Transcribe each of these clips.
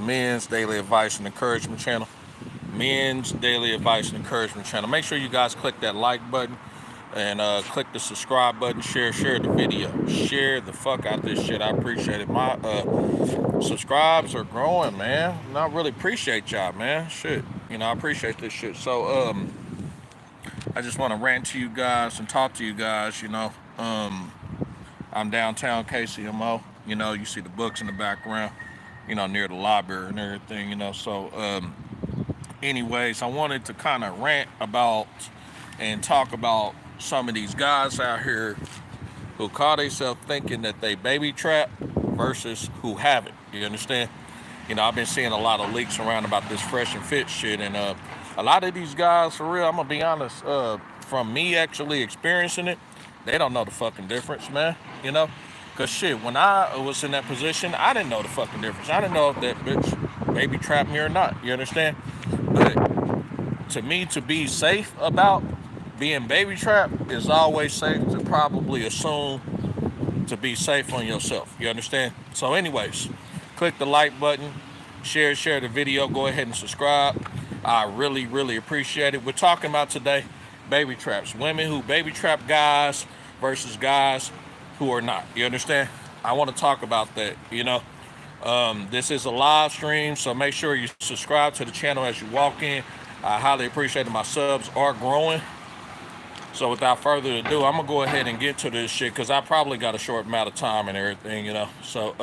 Men's Daily Advice and Encouragement channel. Men's Daily Advice and Encouragement channel. Make sure you guys click that like button and click the subscribe button. Share the video. Share the fuck out this shit. I appreciate it. My subscribes are growing, man. And I really appreciate y'all, man. Shit. I appreciate this shit. So I just want to rant to you guys and talk to you guys. I'm downtown KCMO. You see the books in the background, near the library and everything, So anyways, I wanted to kind of rant about and talk about some of these guys out here who call themselves thinking that they baby trap versus who haven't. You understand? I've been seeing a lot of leaks around about this fresh and fit shit, and a lot of these guys, for real, I'm gonna be honest, from me actually experiencing it, they don't know the fucking difference, man. Cause shit, when I was in that position, I didn't know the fucking difference. I didn't know if that bitch baby trapped me or not. You understand? But to me, to be safe about being baby trapped is always safe to probably assume to be safe on yourself. You understand? So anyways, click the like button, share the video, go ahead and subscribe. I really, really appreciate it. We're talking about today baby traps. Women who baby trap guys versus guys who are not. You understand? I want to talk about that. This is a live stream, so make sure you subscribe to the channel as you walk in. I highly appreciate it. My subs are growing. So without further ado, I'm gonna go ahead and get to this shit because I probably got a short amount of time and everything, So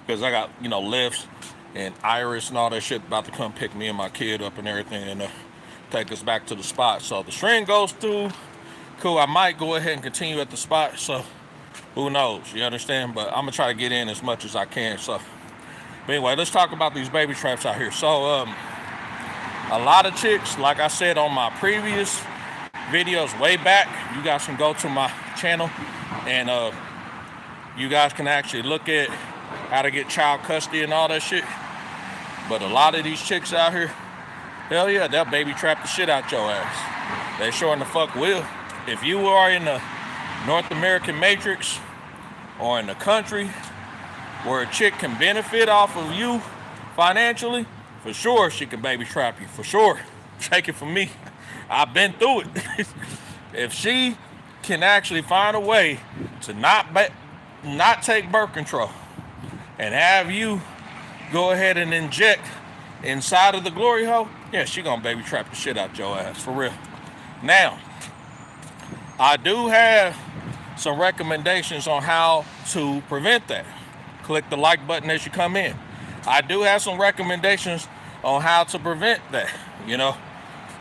because I got lifts and Iris and all that shit about to come pick me and my kid up and everything and take us back to the spot. So the string goes through. Cool, I might go ahead and continue at the spot, so who knows, you understand? But I'm gonna try to get in as much as I can. So but anyway, let's talk about these baby traps out here. So a lot of chicks, like I said on my previous videos way back, you guys can go to my channel and you guys can actually look at how to get child custody and all that shit. But a lot of these chicks out here, hell yeah, they'll baby trap the shit out your ass. They sure in the fuck will. If you are in the North American matrix or in the country where a chick can benefit off of you financially, for sure she can baby trap you, for sure. Take it from me. I've been through it. If she can actually find a way to not take birth control and have you go ahead and inject inside of the glory hole, yeah, she gonna baby trap the shit out your ass, for real. Now, I do have some recommendations on how to prevent that. Click the like button as you come in. I do have some recommendations on how to prevent that,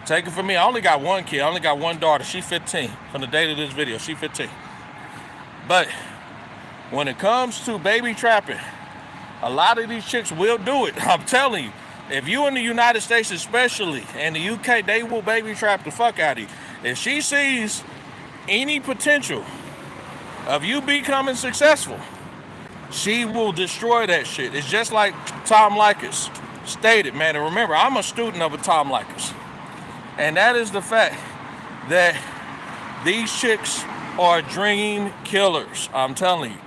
Take it from me. I only got one kid. I only got one daughter. She's 15. From the date of this video, she's 15. But when it comes to baby trapping, a lot of these chicks will do it. I'm telling you. If you in the United States especially, and the UK, they will baby trap the fuck out of you. If she sees any potential of you becoming successful, she will destroy that shit. It's just like Tom Likas stated, man. And remember, I'm a student of a Tom Likas. And that is the fact that these chicks are dream killers. I'm telling you.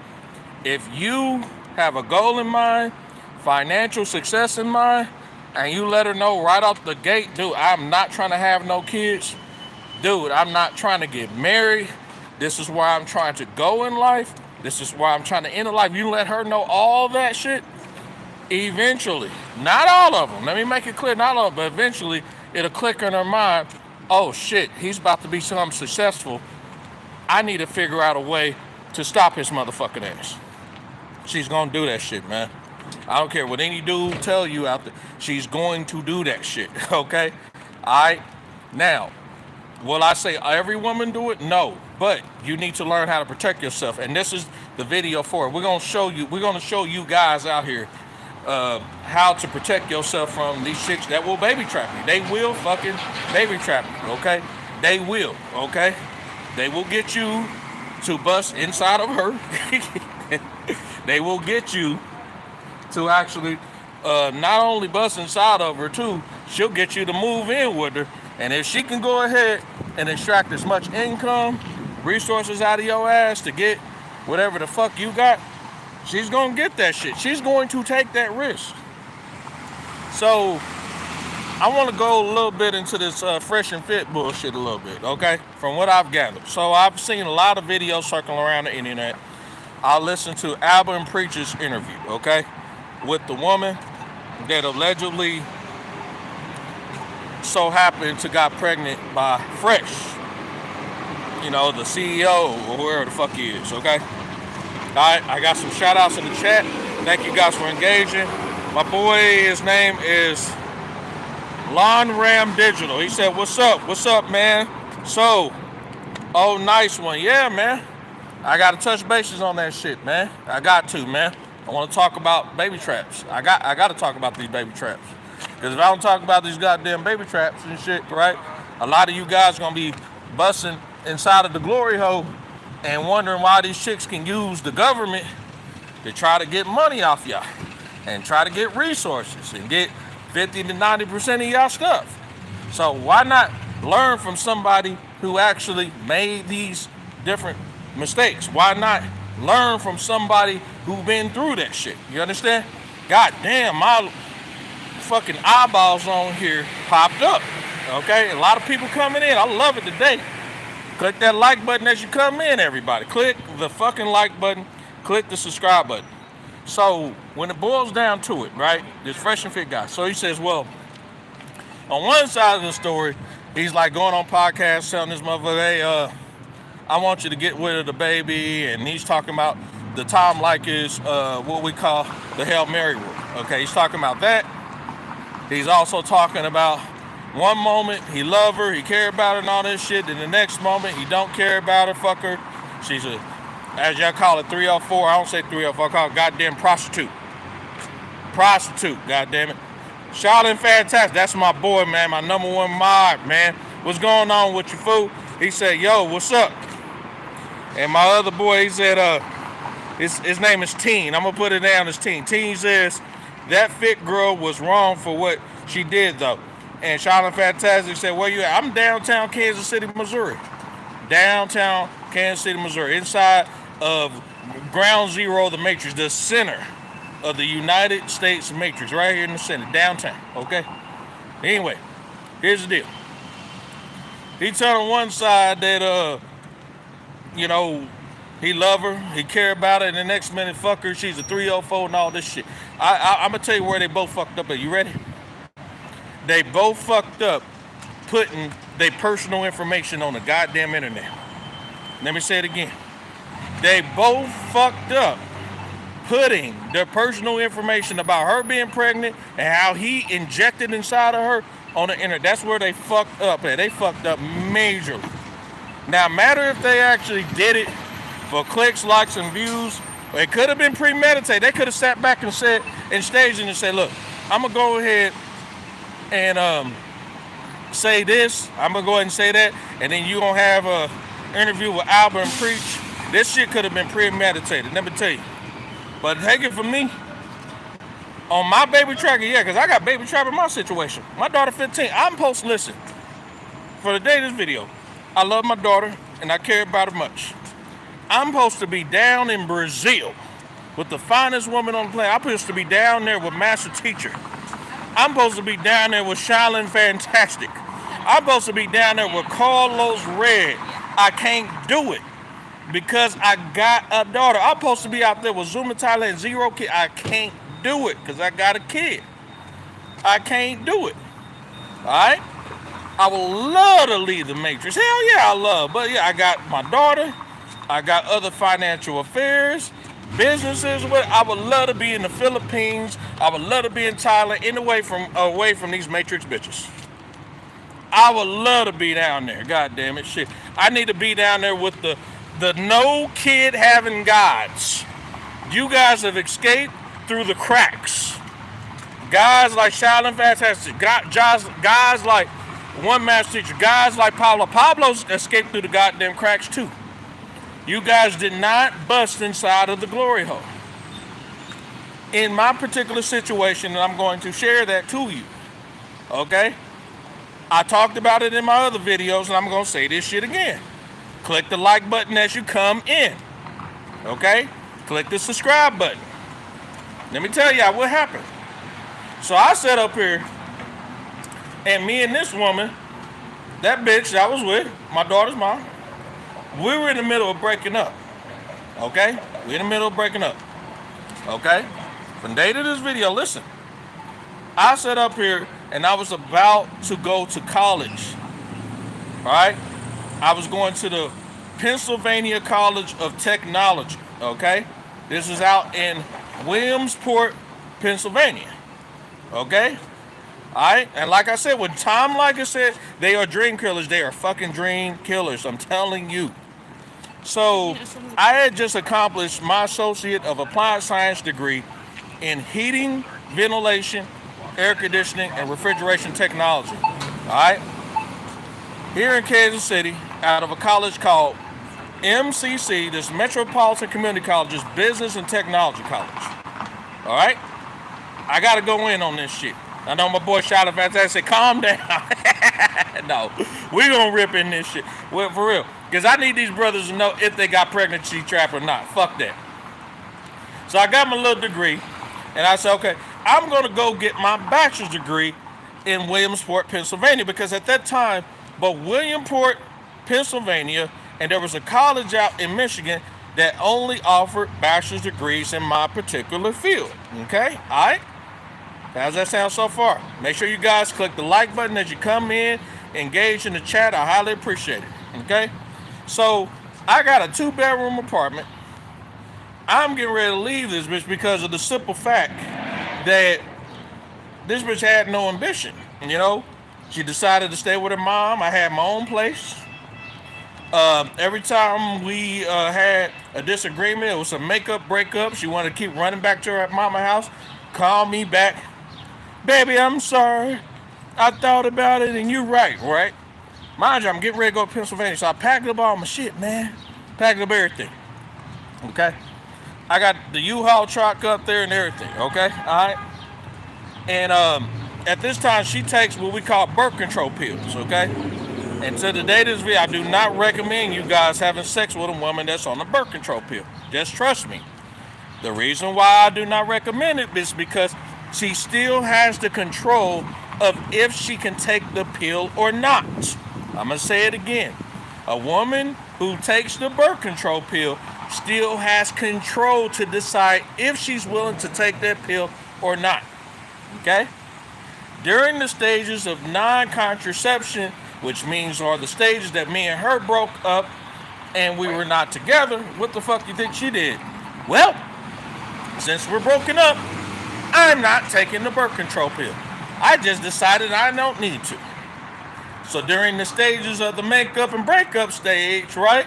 If you have a goal in mind, financial success in mind, and you let her know right off the gate, dude, I'm not trying to have no kids. Dude, I'm not trying to get married. This is where I'm trying to go in life. This is where I'm trying to end life. You let her know all that shit, eventually, not all of them, let me make it clear, not all of them, but eventually it'll click in her mind, oh shit, he's about to be something successful. I need to figure out a way to stop his motherfucking ass. She's gonna do that shit, man. I don't care what any dude tell you out there. She's going to do that shit, okay? All right? Now, will I say every woman do it? No. But you need to learn how to protect yourself. And this is the video for it. We're going to show you guys out here how to protect yourself from these chicks that will baby trap you. They will fucking baby trap you, okay? They will, okay? They will get you to bust inside of her. They will get you to actually not only bust inside of her too, she'll get you to move in with her. And if she can go ahead and extract as much income, resources out of your ass to get whatever the fuck you got, she's gonna get that shit. She's going to take that risk. So I want to go a little bit into this fresh and fit bullshit a little bit, okay? From what I've gathered. So I've seen a lot of videos circling around the internet. I listened to Albert Preacher's interview, okay? With the woman that allegedly so happened to got pregnant by Fresh. You know, the CEO or whoever the fuck he is, okay? Alright, I got some shout outs in the chat. Thank you guys for engaging. My boy, his name is Lon Ram Digital. He said, what's up? What's up, man? So, oh, nice one. Yeah, man. I got to touch bases on that shit, man. I got to, man. I want to talk about baby traps. I got to talk about these baby traps. Because if I don't talk about these goddamn baby traps and shit, right, a lot of you guys going to be busting inside of the glory hole and wondering why these chicks can use the government to try to get money off y'all and try to get resources and get 50 to 90% of y'all stuff. So why not learn from somebody who actually made these different mistakes? Why not learn from somebody who been through that shit? You understand? God damn, my fucking eyeballs on here popped up. Okay, a lot of people coming in. I love it today. Click that like button as you come in, everybody. Click the fucking like button. Click the subscribe button. So when it boils down to it, right, this fresh and fit guy. So he says, well, on one side of the story, he's like going on podcasts telling this motherfucker, hey, I want you to get rid of the baby. And he's talking about the Tom Leykis, what we call the Hail Mary rule. Okay, he's talking about that. He's also talking about one moment he love her, he care about her and all this shit. Then the next moment he don't care about her, fuck her. She's a, as y'all call it, 304. I don't say 304, I call it goddamn prostitute. Prostitute, goddamn it. Charon Fantastic, that's my boy, man, my number one mod, man. What's going on with you, fool? He said, yo, what's up? And my other boy, he said, his name is Teen. I'm gonna put it down as Teen. Teen says, that fit girl was wrong for what she did, though. And Charon Fantastic said, where you at? I'm downtown Kansas City, Missouri. Downtown Kansas City, Missouri. Inside of Ground Zero of the Matrix, the center of the United States Matrix, right here in the center, downtown, okay? Anyway, here's the deal. He told on one side that, you know, he love her, he care about her, and the next minute, fuck her, she's a 304 and all this shit. I'm gonna tell you where they both fucked up at. You ready? They both fucked up putting their personal information on the goddamn internet. Let me say it again. They both fucked up putting their personal information about her being pregnant and how he injected inside of her on the internet. That's where they fucked up at. They fucked up majorly. Now, matter if they actually did it for clicks, likes, and views, or it could have been premeditated. They could have sat back and said, and staged and said, look, I'm gonna go ahead and say this, I'm gonna go ahead and say that, and then you gonna have a interview with Albert and Preach. This shit could have been premeditated, let me tell you. But take it from me, on my baby tracker, yeah, because I got baby trap in my situation. My daughter 15, I'm supposed to listen. For the day of this video, I love my daughter and I care about her much. I'm supposed to be down in Brazil with the finest woman on the planet. I'm supposed to be down there with Master Teacher. I'm supposed to be down there with Charon Fantastic. I'm supposed to be down there with Carlos Red. I can't do it because I got a daughter. I'm supposed to be out there with Zuma Thailand, zero kid. I can't do it because I got a kid. I can't do it. All right? I would love to leave the Matrix. Hell yeah, I love. But yeah, I got my daughter. I got other financial affairs, businesses. I would love to be in the Philippines. I would love to be in Thailand, away from these Matrix bitches. I would love to be down there. God damn it, shit. I need to be down there with the no kid having gods. You guys have escaped through the cracks. Guys like Charon Fantastic, guys like One Master Teacher, guys like Pablo. Pablo's escaped through the goddamn cracks too. You guys did not bust inside of the glory hole. In my particular situation, and I'm going to share that to you, okay? I talked about it in my other videos, and I'm going to say this shit again. Click the like button as you come in, okay? Click the subscribe button. Let me tell y'all what happened. So I sat up here, and me and this woman, that bitch that I was with, my daughter's mom, we were in the middle of breaking up. Okay? We're in the middle of breaking up. Okay? From day to this video, listen. I sat up here and I was about to go to college. Alright? I was going to the Pennsylvania College of Technology. Okay? This is out in Williamsport, Pennsylvania. Okay? Alright? And like I said, when Tom Liker said they are dream killers, they are fucking dream killers. I'm telling you. So, I had just accomplished my Associate of Applied Science degree in heating, ventilation, air conditioning, and refrigeration technology. Alright? Here in Kansas City, out of a college called MCC, this Metropolitan Community College's Business and Technology College. Alright? I gotta go in on this shit. I know my boy Charon Fantastic, calm down. No, we gonna rip in this shit. Well, for real. Because I need these brothers to know if they got pregnancy trap or not. Fuck that. So I got my little degree, and I said, okay, I'm gonna go get my bachelor's degree in Williamsport, Pennsylvania, because at that time, both Williamsport, Pennsylvania, and there was a college out in Michigan that only offered bachelor's degrees in my particular field. Okay? All right? How's that sound so far? Make sure you guys click the like button as you come in, engage in the chat. I highly appreciate it. Okay? So, I got a 2-bedroom apartment. I'm getting ready to leave this bitch because of the simple fact that this bitch had no ambition. You know? She decided to stay with her mom. I had my own place. Every time we had a disagreement, it was a makeup breakup. She wanted to keep running back to her mama's house. Call me back. Baby, I'm sorry. I thought about it and you're right, right? Mind you, I'm getting ready to go to Pennsylvania. So I packed up all my shit, man. Packed up everything. Okay? I got the U-Haul truck up there and everything, okay? Alright? And at this time, she takes what we call birth control pills, okay? And to the day of this video, I do not recommend you guys having sex with a woman that's on a birth control pill. Just trust me. The reason why I do not recommend it is because she still has the control of if she can take the pill or not. I'm going to say it again. A woman who takes the birth control pill still has control to decide if she's willing to take that pill or not. Okay? During the stages of non-contraception, which means are the stages that me and her broke up and we were not together, what the fuck you think she did? Well, since we're broken up, I'm not taking the birth control pill. I just decided I don't need to. So during the stages of the makeup and breakup stage, right,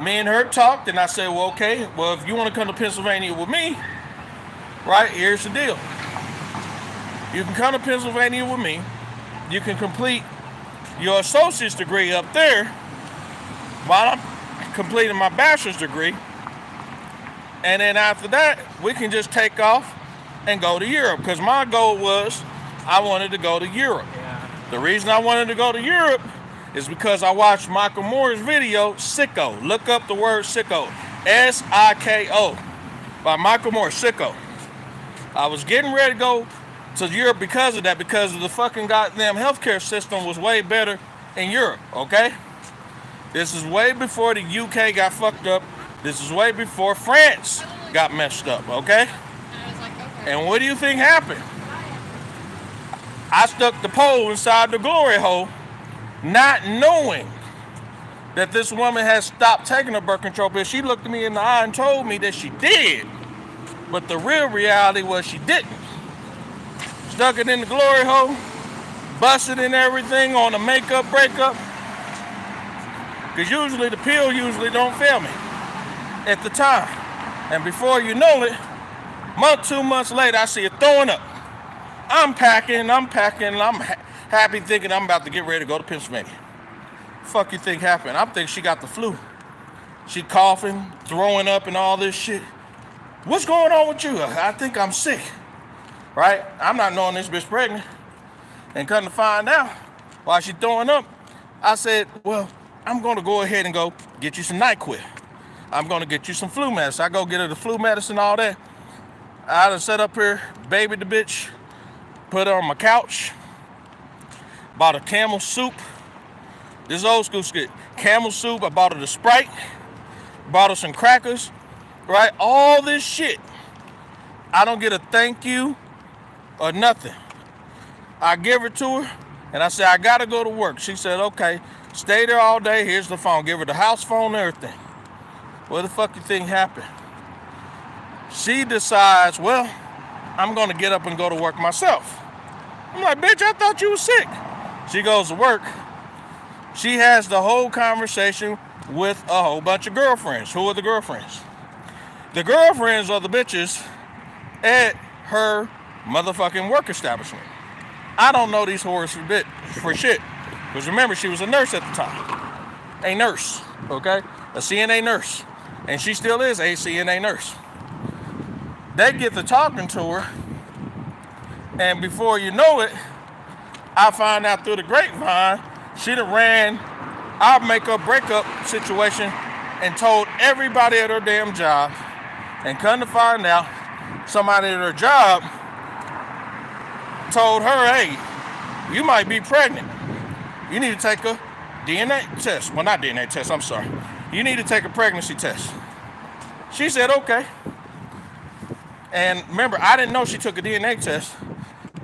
me and her talked and I said, well, okay, well, if you want to come to Pennsylvania with me, right, here's the deal. You can come to Pennsylvania with me. You can complete your associate's degree up there while I'm completing my bachelor's degree. And then after that, we can just take off and go to Europe. Because my goal was I wanted to go to Europe. Yeah. The reason I wanted to go to Europe is because I watched Michael Moore's video, Sicko. Look up the word Sicko. S-I-K-O. By Michael Moore, Sicko. I was getting ready to go to Europe because of that, because of the fucking goddamn healthcare system was way better in Europe, okay? This is way before the UK got fucked up. This is way before France got messed up, okay? And what do you think happened? I stuck the pole inside the glory hole, not knowing that this woman had stopped taking her birth control pill. She looked at me in the eye and told me that she did, but the real reality was she didn't. Stuck it in the glory hole, busted and everything on a makeup breakup. Because usually the pill usually don't fail me at the time. And before you know it, 2 months later, I see her throwing up. I'm packing, and I'm happy thinking I'm about to get ready to go to Pennsylvania. Fuck you think happened? I'm thinking she got the flu. She coughing, throwing up and all this shit. What's going on with you? I think I'm sick. Right? I'm not knowing this bitch pregnant. And come to find out, while she throwing up, I said, well, I'm going to go ahead and go get you some NyQuil. I'm going to get you some flu medicine. I go get her the flu medicine, all that. I done set up here, babied the bitch, put her on my couch, bought a Camel Soup. This is old school shit. Camel Soup, I bought her the Sprite, bought her some crackers, right? All this shit. I don't get a thank you or nothing. I give it to her, and I said, I gotta go to work. She said, okay, stay there all day, here's the phone. Give her the house phone and everything. What the fuck you think happened? She decides, well, I'm gonna get up and go to work myself. I'm like, bitch, I thought you were sick. She goes to work. She has the whole conversation with a whole bunch of girlfriends. Who are the girlfriends? The girlfriends are the bitches at her motherfucking work establishment. I don't know these whores for shit. Because remember, she was a nurse at the time. A nurse, okay? A CNA nurse. And she still is a CNA nurse. They get to talking to her, and before you know it, I find out through the grapevine, she done ran our breakup situation and told everybody at her damn job, and come to find out, somebody at her job told her, hey, you might be pregnant. You need to take a DNA test. Well, not DNA test, I'm sorry. You need to take a pregnancy test. She said, okay. And remember, I didn't know she took a DNA test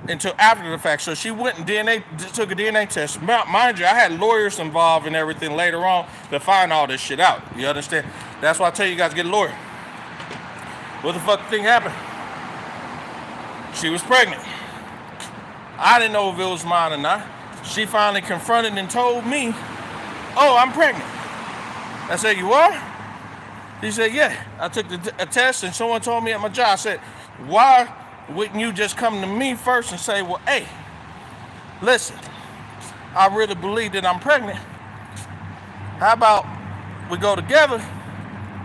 until after the fact. So she went and took a DNA test. Mind you, I had lawyers involved and everything later on to find all this shit out. You understand? That's why I tell you guys, get a lawyer. What the fuck thing happened? She was pregnant. I didn't know if it was mine or not. She finally confronted and told me, oh, I'm pregnant. I said, you are? He said, yeah. I took a test and someone told me at my job. I said, why wouldn't you just come to me first and say, well, hey, listen, I really believe that I'm pregnant. How about we go together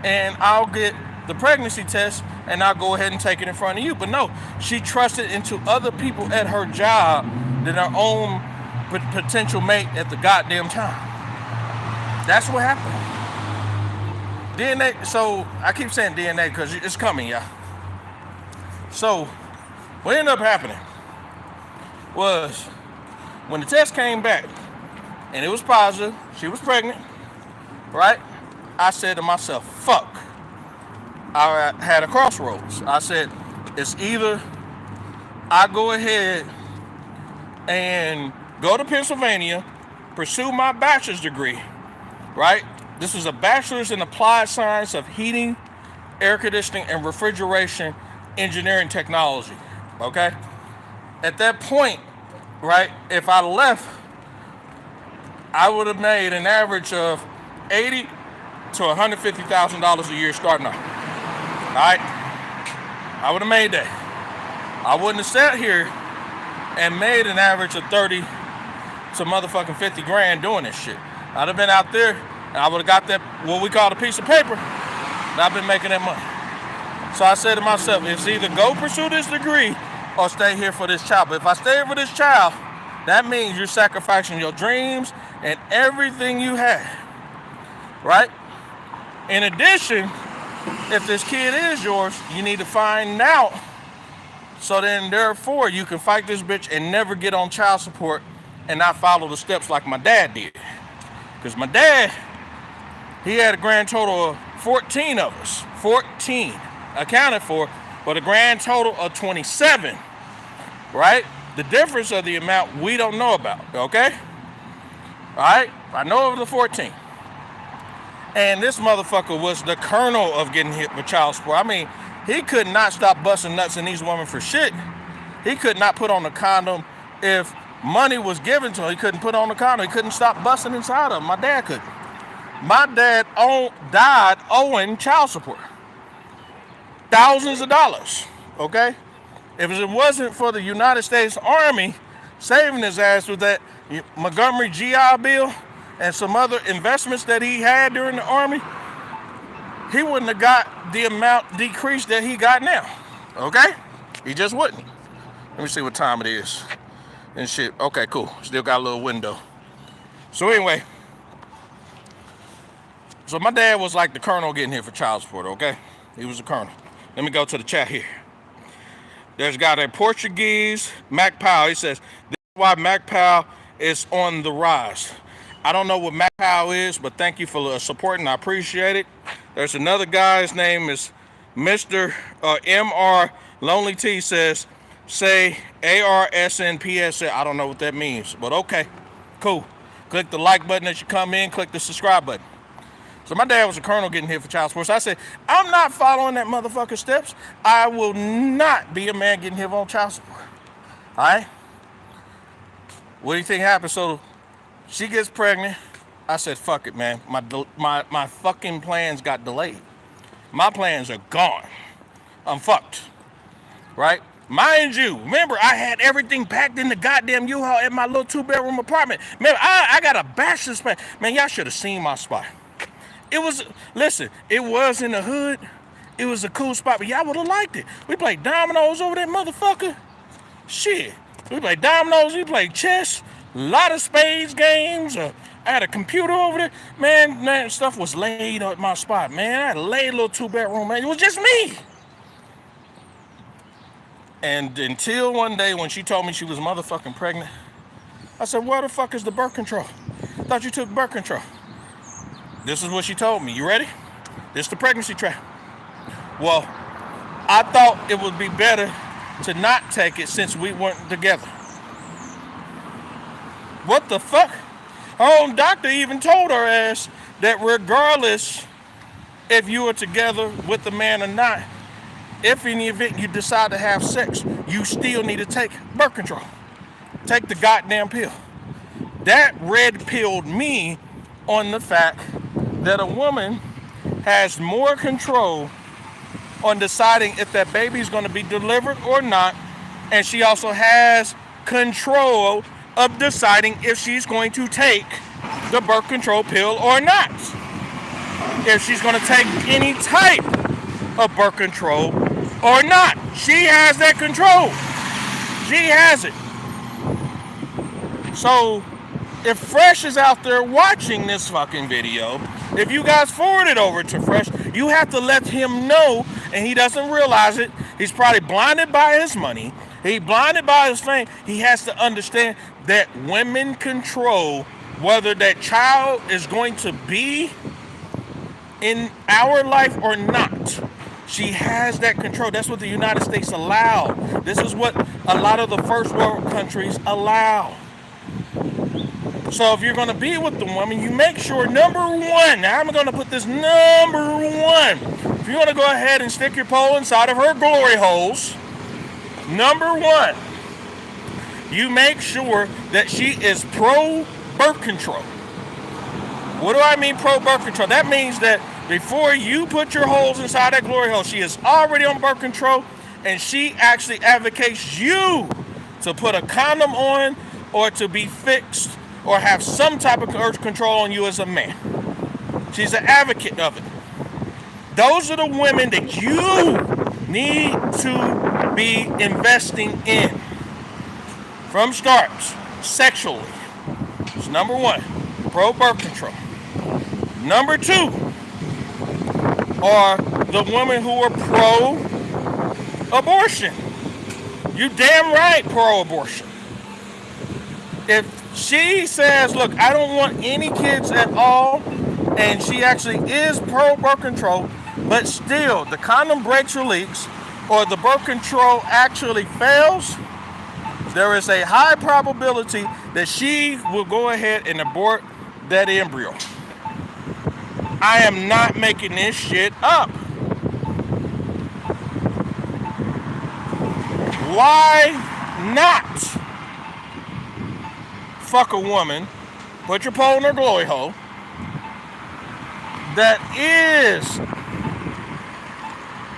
and I'll get the pregnancy test and I'll go ahead and take it in front of you. But no, she trusted into other people at her job than her own potential mate at the goddamn time. That's what happened. DNA, so I keep saying DNA because it's coming, y'all. So what ended up happening was when the test came back and it was positive, she was pregnant, right? I said to myself, fuck. I had a crossroads. I said, it's either I go ahead and go to Pennsylvania, pursue my bachelor's degree, right? This is a bachelor's in applied science of heating, air conditioning, and refrigeration engineering technology, okay? At that point, right, if I left, I would have made an average of $80,000 to $150,000 a year starting off, all right? I would have made that. I wouldn't have sat here and made an average of 30 to motherfucking 50 grand doing this shit. I'd have been out there and I would have got that, what we call a piece of paper, and I've been making that money. So I said to myself, it's either go pursue this degree or stay here for this child. But if I stay here for this child, that means you're sacrificing your dreams and everything you had, right? In addition, if this kid is yours, you need to find out so then therefore you can fight this bitch and never get on child support and not follow the steps like my dad did. Because my dad, he had a grand total of 14 of us. 14 accounted for, but a grand total of 27, right? The difference of the amount we don't know about, okay? All right? I know of the 14. And this motherfucker was the colonel of getting hit with child support. I mean, he could not stop busting nuts in these women for shit. He could not put on a condom if money was given to him. He couldn't put on a condom. He couldn't stop busting inside of him. My dad couldn't. My dad died owing child support. Thousands of dollars, okay? If it wasn't for the United States Army saving his ass with that Montgomery GI Bill and some other investments that he had during the Army, he wouldn't have got the amount decreased that he got now, okay? He just wouldn't. Let me see what time it is and shit. Okay, cool. Still got a little window. So anyway, so my dad was like the colonel getting hit for child support, okay? He was the colonel. Let me go to the chat here. There's got a Portuguese MGTOW. He says, this is why MGTOW is on the rise. I don't know what MGTOW is, but thank you for supporting. I appreciate it. There's another guy. His name is Mr. MR Lonely T. Says, say ARSNPS. I don't know what that means, but okay, cool. Click the like button as you come in. Click the subscribe button. So my dad was a colonel getting hit for child support. So I said, I'm not following that motherfucker steps. I will not be a man getting hit on child support. All right? What do you think happened? So she gets pregnant. I said, fuck it, man. My fucking plans got delayed. My plans are gone. I'm fucked. Right? Mind you, remember, I had everything packed in the goddamn U-Haul at my little 2-bedroom apartment. Man, I got a bachelor's plan. Man, y'all should have seen my spot. It was, listen, it was in the hood. It was a cool spot, but y'all would have liked it. We played dominoes over that motherfucker. Shit. We played dominoes, we played chess, a lot of spades games. I had a computer over there. Man, stuff was laid at my spot, man. I had a laid little 2-bedroom, man. It was just me. And until one day when she told me she was motherfucking pregnant, I said, where the fuck is the birth control? Thought you took birth control. This is what she told me. You ready? This is the pregnancy trap. Well, I thought it would be better to not take it since we weren't together. What the fuck? Her own doctor even told her ass that regardless if you are together with the man or not, if in the event you decide to have sex, you still need to take birth control. Take the goddamn pill. That red pilled me on the fact that a woman has more control on deciding if that baby's going to be delivered or not, and she also has control of deciding if she's going to take the birth control pill or not. If she's going to take any type of birth control or not. She has that control. She has it. So, if Fresh is out there watching this fucking video, if you guys forward it over to Fresh, you have to let him know, and he doesn't realize it. He's probably blinded by his money. He's blinded by his fame. He has to understand that women control whether that child is going to be in our life or not. She has that control. That's what the United States allow. This is what a lot of the first world countries allow. So if you're going to be with the woman, you make sure, number one, now I'm going to put this number one. If you want to go ahead and stick your pole inside of her glory holes, number one, you make sure that she is pro-birth control. What do I mean pro-birth control? That means that before you put your holes inside that glory hole, she is already on birth control, and she actually advocates you to put a condom on or to be fixed or have some type of birth control on you as a man. She's an advocate of it. Those are the women that you need to be investing in from start, sexually. It's number one, pro-birth control. Number two are the women who are pro-abortion. You damn right pro-abortion. If she says, look, I don't want any kids at all, and she actually is pro-birth control, but still the condom breaks or leaks, or the birth control actually fails, there is a high probability that she will go ahead and abort that embryo. I am not making this shit up. Why not fuck a woman, put your pole in her glory hole, that is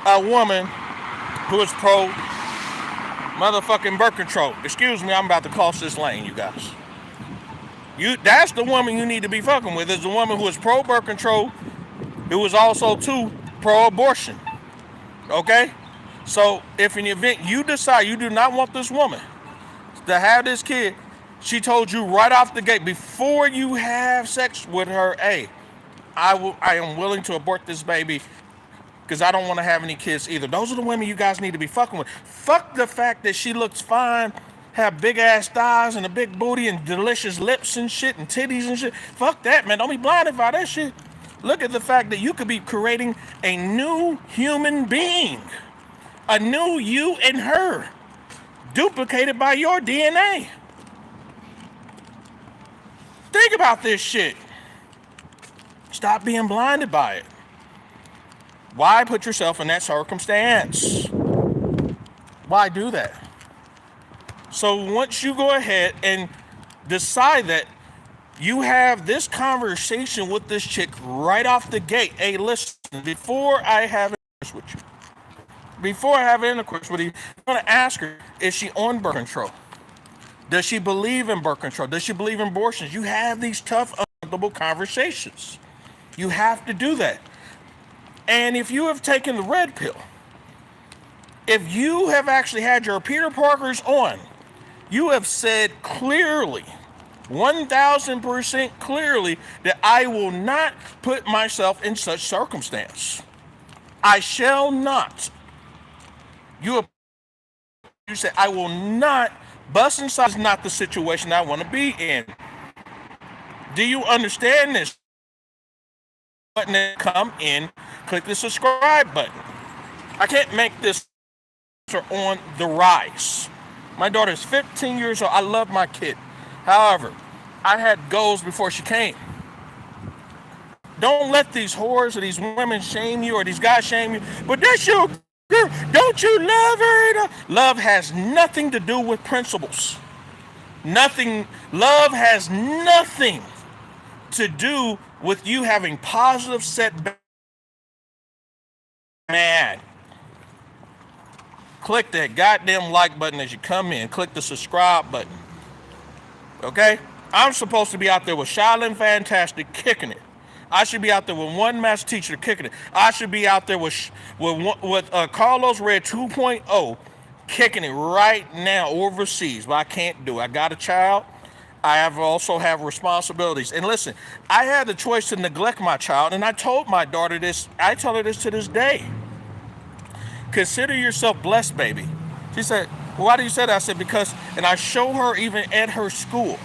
a woman who is pro motherfucking birth control. Excuse me, I'm about to cross this lane, you guys. That's the woman you need to be fucking with, is the woman who is pro birth control, who is also too pro abortion. Okay? So if in the event you decide you do not want this woman to have this kid, she told you right off the gate before you have sex with her, hey, I am willing to abort this baby because I don't want to have any kids either. Those are the women you guys need to be fucking with. Fuck the fact that she looks fine, have big ass thighs and a big booty and delicious lips and shit and titties and shit. Fuck that, man. Don't be blinded by that shit. Look at the fact that you could be creating a new human being, a new you and her, duplicated by your DNA. Think about this shit. Stop being blinded by it. Why put yourself in that circumstance? Why do that? So once you go ahead and decide that you have this conversation with this chick right off the gate. Hey, listen, before I have intercourse with you, I'm going to ask her, is she on birth control? Does she believe in birth control? Does she believe in abortions? You have these tough, uncomfortable conversations. You have to do that. And if you have taken the red pill, if you have actually had your Peter Parkers on, you have said clearly, 1,000% clearly, that I will not put myself in such circumstance. I shall not. You said, I will not. Bust inside is not the situation I want to be in. Do you understand this? Button and come in, click the subscribe button. I can't make this on the rise. My daughter is 15 years old. I love my kid. However, I had goals before she came. Don't let these whores or these women shame you or these guys shame you. But that's your girl. Don't you love her? Love has nothing to do with principles. Nothing. Love has nothing to do with you having positive setbacks. Man, click that goddamn like button as you come in. Click the subscribe button. Okay? I'm supposed to be out there with Charon Fantastic kicking it. I should be out there with one master teacher kicking it. I should be out there with Carlos Red 2.0 kicking it right now overseas, but I can't do it. I got a child. I also have responsibilities. And listen, I had the choice to neglect my child, and I told my daughter this. I tell her this to this day. Consider yourself blessed, baby. She said, well, why do you say that? I said, because, and I show her even at her school,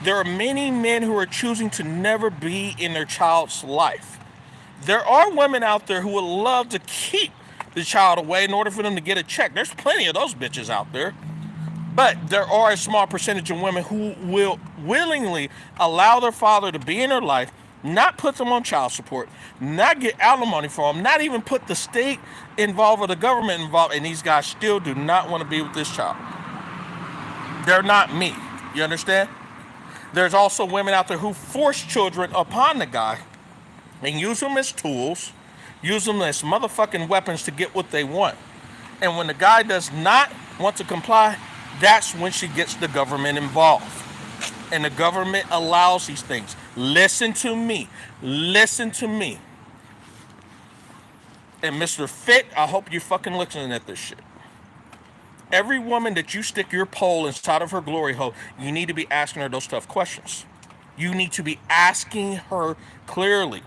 there are many men who are choosing to never be in their child's life. There are women out there who would love to keep the child away in order for them to get a check. There's plenty of those bitches out there. But there are a small percentage of women who will willingly allow their father to be in their life, not put them on child support, not get alimony for them, not even put the state involved or the government involved, and these guys still do not want to be with this child. They're not me. You understand? There's also women out there who force children upon the guy and use them as tools, use them as motherfucking weapons to get what they want. And when the guy does not want to comply, that's when she gets the government involved. And the government allows these things. Listen to me. Listen to me. And Mr. Fit, I hope you're fucking listening at this shit. Every woman that you stick your pole inside of her glory hole, you need to be asking her those tough questions. You need to be asking her clearly.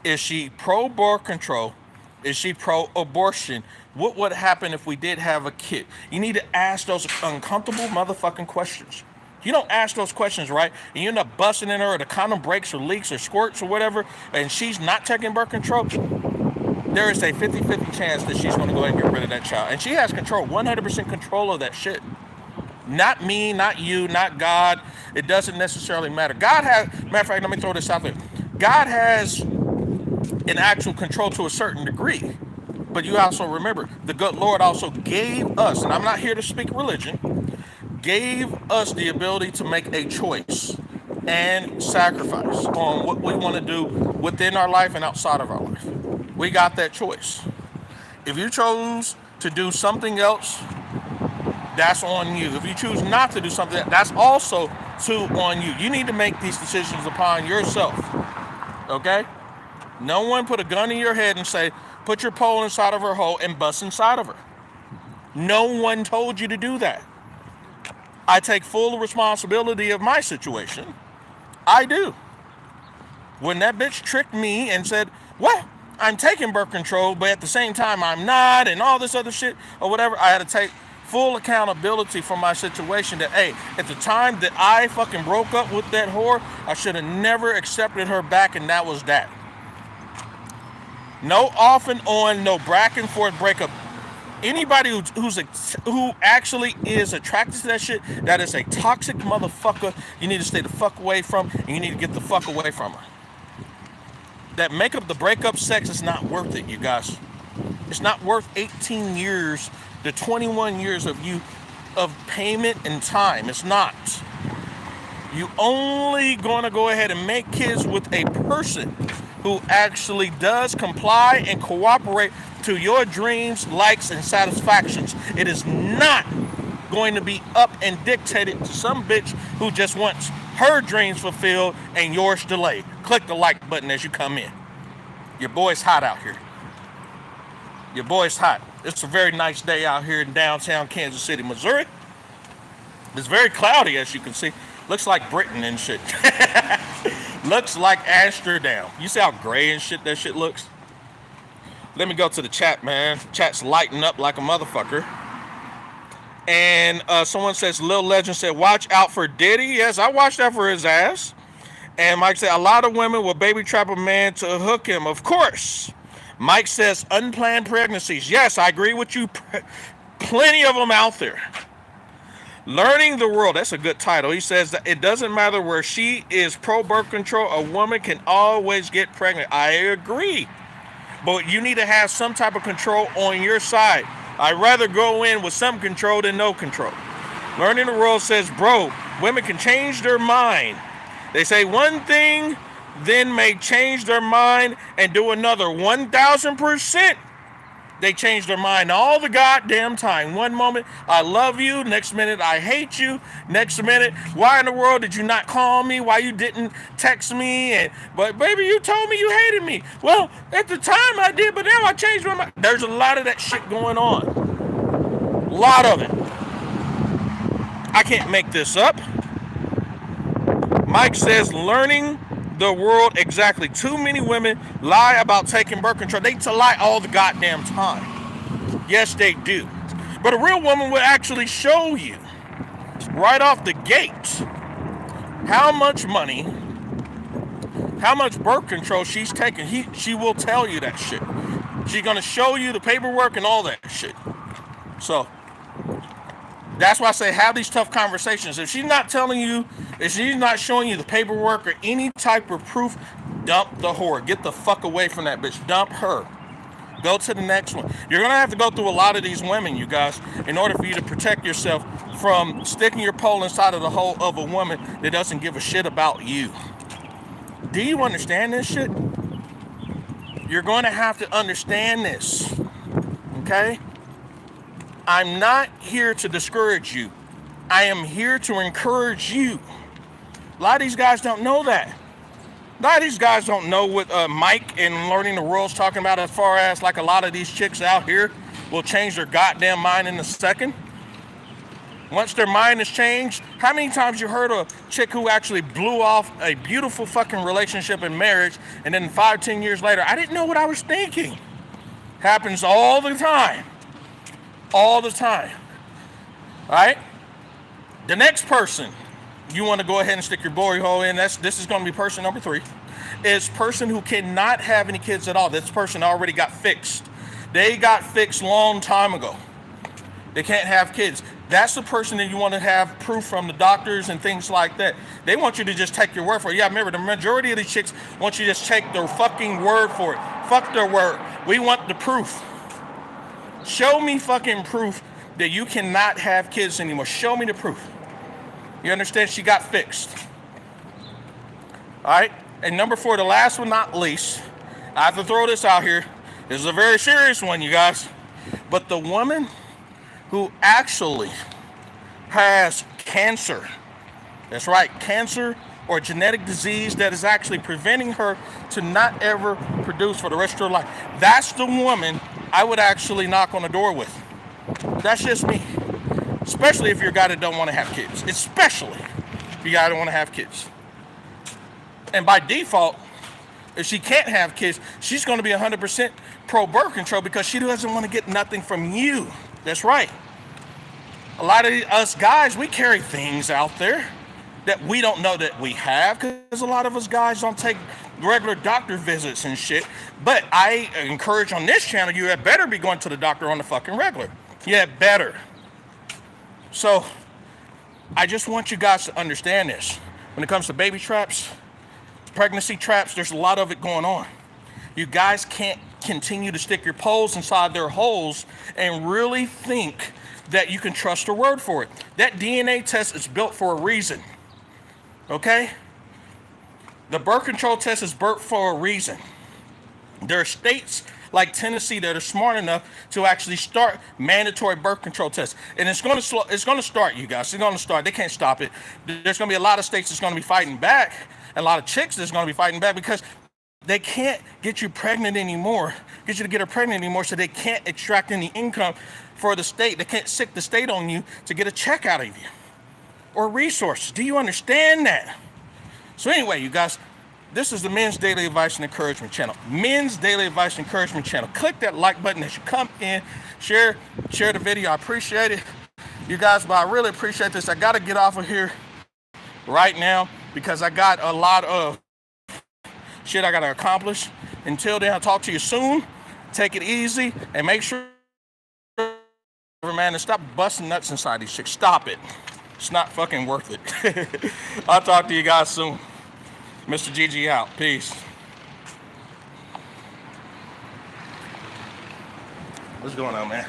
Is she pro-birth control? Is she pro-abortion? What would happen if we did have a kid? You need to ask those uncomfortable motherfucking questions. You don't ask those questions, right? And you end up busting in her, or the condom breaks or leaks or squirts or whatever, and she's not taking birth control. There is a 50-50 chance that she's going to go ahead and get rid of that child. And she has control, 100% control of that shit. Not me, not you, not God. It doesn't necessarily matter. God has, matter of fact, let me throw this out there. God has an actual control to a certain degree. But you also remember, the good Lord also gave us, and I'm not here to speak religion, gave us the ability to make a choice and sacrifice on what we want to do within our life and outside of our life. We got that choice. If you chose to do something else, that's on you. If you choose not to do something, that's also too on you. You need to make these decisions upon yourself. Okay? No one put a gun in your head and say, put your pole inside of her hole and bust inside of her. No one told you to do that. I take full responsibility of my situation. I do. When that bitch tricked me and said, what? I'm taking birth control, but at the same time I'm not, and all this other shit or whatever. I had to take full accountability for my situation that, hey, at the time that I fucking broke up with that whore, I should have never accepted her back, and that was that. No off and on, no back and forth breakup. Anybody who actually is attracted to that shit, that is a toxic motherfucker you need to stay the fuck away from, and you need to get the fuck away from her. That the breakup sex is not worth it, you guys. It's not worth 18 years, the 21 years of payment and time. It's not. You only gonna go ahead and make kids with a person who actually does comply and cooperate to your dreams, likes, and satisfactions. It is not going to be up and dictated to some bitch who just wants her dreams fulfilled and yours delayed. Click the like button as you come in. Your boy's hot out here. Your boy's hot. It's a very nice day out here in downtown Kansas City, Missouri. It's very cloudy, as you can see. Looks like Britain and shit. Looks like Amsterdam. You see how gray and shit that shit looks? Let me go to the chat, man. Chat's lighting up like a motherfucker. And someone says, Lil Legend said, watch out for Diddy. Yes, I watched out for his ass. And Mike said, a lot of women will baby trap a man to hook him. Of course. Mike says, unplanned pregnancies. Yes, I agree with you. Plenty of them out there. Learning the world. That's a good title. He says that it doesn't matter where she is pro birth control. A woman can always get pregnant. I agree. But you need to have some type of control on your side. I'd rather go in with some control than no control. Learning the world says, bro, women can change their mind. They say one thing, then may change their mind and do another 1,000%. They change their mind all the goddamn time. One moment, I love you. Next minute, I hate you. Next minute, why in the world did you not call me? Why you didn't text me? But baby, you told me you hated me. Well, at the time I did, but now I changed my mind. There's a lot of that shit going on. A lot of it. I can't make this up. Mike says, learning the world exactly. Too many women lie about taking birth control. They lie all the goddamn time. Yes, they do. But a real woman will actually show you right off the gate how much money, how much birth control she's taking. She will tell you that shit. She's gonna show you the paperwork and all that shit. So that's why I say have these tough conversations. If she's not telling you, if she's not showing you the paperwork or any type of proof, dump the whore. Get the fuck away from that bitch. Dump her. Go to the next one. You're going to have to go through a lot of these women, you guys, in order for you to protect yourself from sticking your pole inside of the hole of a woman that doesn't give a shit about you. Do you understand this shit? You're going to have to understand this. Okay? I'm not here to discourage you. I am here to encourage you. A lot of these guys don't know that. A lot of these guys don't know what Mike and Learning the World's talking about as far as like a lot of these chicks out here will change their goddamn mind in a second. Once their mind has changed, how many times you heard a chick who actually blew off a beautiful fucking relationship and marriage, and then 5-10 years later, I didn't know what I was thinking. Happens all the time. All the time. All right? The next person you want to go ahead and stick your glory hole in, this is going to be person number 3, is person who cannot have any kids at all. This person already got fixed. They got fixed long time ago. They can't have kids. That's the person that you want to have proof from the doctors and things like that. They want you to just take your word for it. Yeah, remember, the majority of these chicks want you to just take their fucking word for it. Fuck their word. We want the proof. Show me fucking proof that you cannot have kids anymore. Show me the proof. You understand? She got fixed. All right? And number 4, the last but not least, I have to throw this out here. This is a very serious one, you guys. But the woman who actually has cancer, that's right, cancer or genetic disease that is actually preventing her to not ever produce for the rest of her life, that's the woman I would actually knock on the door with. That's just me. Especially if you're a guy that don't want to have kids. Especially if you're a guy that don't want to have kids. And by default, if she can't have kids, she's going to be 100% pro birth control because she doesn't want to get nothing from you. That's right. A lot of us guys, we carry things out there that we don't know that we have because a lot of us guys don't take regular doctor visits and shit. But I encourage on this channel, you had better be going to the doctor on the fucking regular. You had better. So I just want you guys to understand this. When it comes to baby traps, pregnancy traps, there's a lot of it going on. You guys can't continue to stick your poles inside their holes and really think that you can trust their word for it. That DNA test is built for a reason. Okay? The birth control test is built for a reason. There are states like Tennessee that are smart enough to actually start mandatory birth control tests. And it's going to start, you guys. It's going to start. They can't stop it. There's going to be a lot of states that's going to be fighting back, and a lot of chicks that's going to be fighting back because they can't get you pregnant anymore, get you to get her pregnant anymore, so they can't extract any income for the state. They can't sick the state on you to get a check out of you or resources. Do you understand that? So anyway, you guys, this is the Men's Daily Advice and Encouragement channel. Men's Daily Advice and Encouragement channel. Click that like button as you come in. Share the video. I appreciate it, you guys, but I really appreciate this. I got to get off of here right now because I got a lot of shit I got to accomplish. Until then, I'll talk to you soon. Take it easy and make sure, man, to stop busting nuts inside these chicks. Stop it. It's not fucking worth it. I'll talk to you guys soon. Mr. GG out. Peace. What's going on, man?